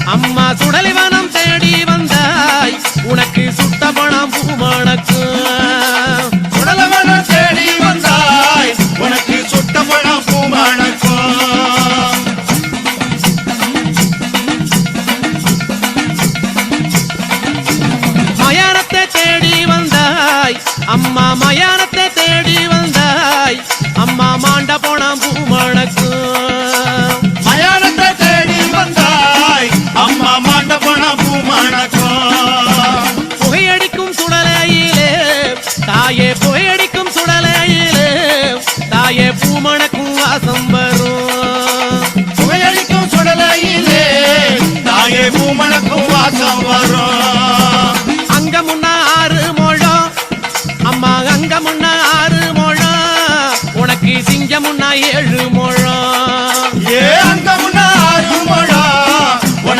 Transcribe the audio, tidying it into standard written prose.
அம்மா சுடலிவனம் தேடி வந்தாய் உனக்கு சுட்ட பணம் பூமணக்கும் சுடலிவனம் தேடி வந்தாய் உனக்கு சுட்ட பணம் பூமணக்கும் மயானத்தை தேடி வந்தாய் அம்மா மயானத்தை தேடி வந்தாய் அம்மா மாண்ட போனாம் பூமணக்கும் மயானத்தை தேடி வந்தாய் அம்மா மாண்ட போனாம் பூமணக்கும் புகையடிக்கும் சுடலையிலே தாயே புகையடிக்கும் சுடலையிலே தாயே பூமணக்கும் வாசம் வரும் புகையடிக்கும் சுடலையிலே தாயே பூமணக்கும் வாசம் வரும்